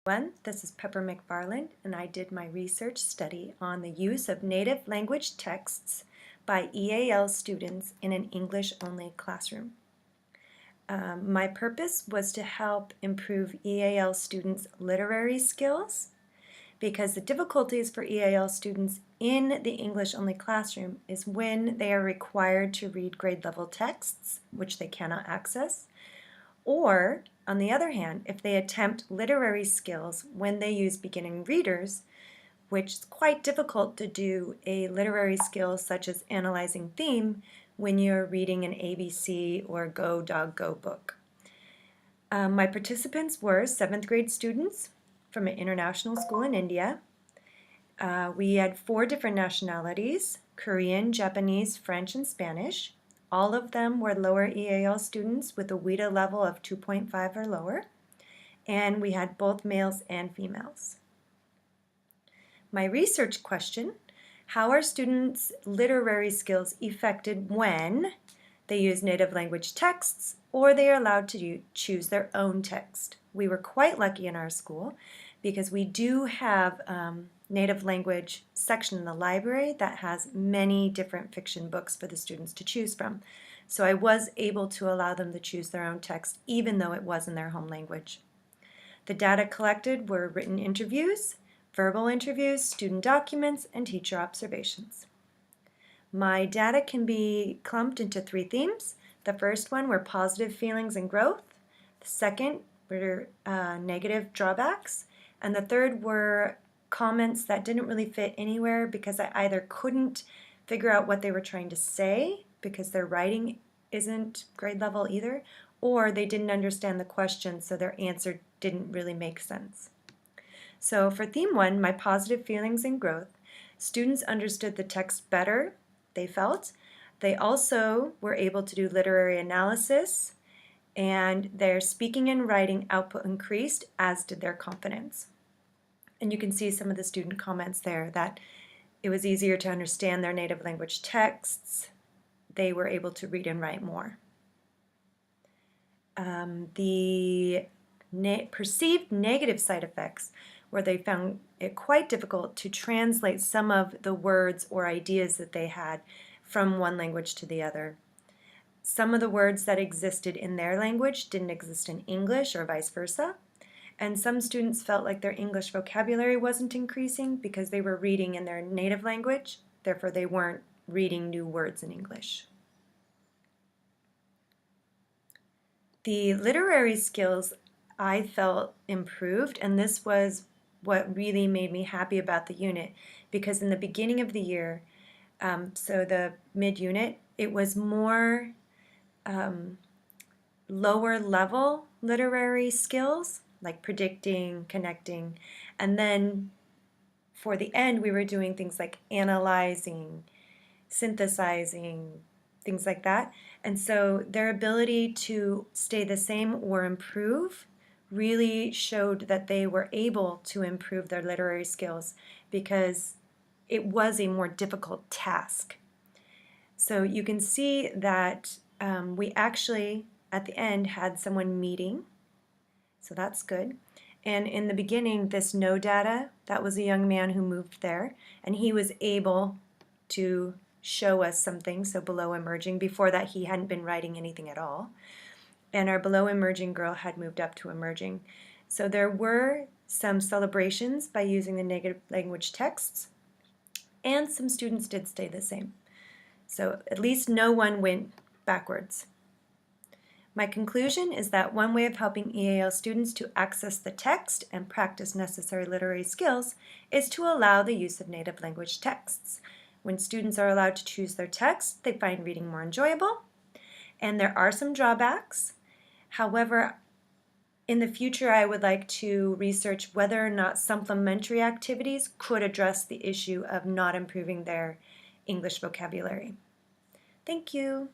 This is Pepper McFarland, and I did my research study on the use of native language texts by EAL students in an English-only classroom. My purpose was to help improve EAL students' literary skills because the difficulties for EAL students in the English-only classroom is when they are required to read grade-level texts, which they cannot access, or, on the other hand, if they attempt literary skills when they use beginning readers, which is quite difficult to do a literary skill such as analyzing theme when you're reading an ABC or Go Dog Go book. My participants were 7th grade students from an international school in India. We had 4 different nationalities: Korean, Japanese, French, and Spanish. All of them were lower EAL students with a WIDA level of 2.5 or lower, and we had both males and females. My research question: how are students' literary skills affected when they use native language texts or they are allowed to choose their own text? We were quite lucky in our school because we do have native language section in the library that has many different fiction books for the students to choose from. So I was able to allow them to choose their own text even though it was in their home language. The data collected were written interviews, verbal interviews, student documents, and teacher observations. My data can be clumped into 3 themes. The first one were positive feelings and growth. The second were negative drawbacks. And the third were comments that didn't really fit anywhere because I either couldn't figure out what they were trying to say because their writing isn't grade level either, or they didn't understand the question so their answer didn't really make sense. So for theme 1, my positive feelings and growth, students understood the text better, they felt. They also were able to do literary analysis, and their speaking and writing output increased, as did their confidence. And you can see some of the student comments there that it was easier to understand their native language texts. They were able to read and write more. The perceived negative side effects where they found it quite difficult to translate some of the words or ideas that they had from one language to the other. Some of the words that existed in their language didn't exist in English or vice versa. And some students felt like their English vocabulary wasn't increasing because they were reading in their native language, therefore they weren't reading new words in English. The literary skills I felt improved, and this was what really made me happy about the unit, because in the beginning of the year, so the mid-unit, it was more lower level literary skills, like predicting, connecting, and then for the end we were doing things like analyzing, synthesizing, things like that. And so their ability to stay the same or improve really showed that they were able to improve their literary skills because it was a more difficult task. So you can see that we actually at the end had someone meeting, so that's good. And in the beginning, this no data, that was a young man who moved there, and he was able to show us something, so below emerging. Before that, he hadn't been writing anything at all. And our below emerging girl had moved up to emerging. So there were some celebrations by using the native language texts, and some students did stay the same. So at least no one went backwards. My conclusion is that one way of helping EAL students to access the text and practice necessary literary skills is to allow the use of native language texts. When students are allowed to choose their text, they find reading more enjoyable, and there are some drawbacks. However, in the future I would like to research whether or not supplementary activities could address the issue of not improving their English vocabulary. Thank you.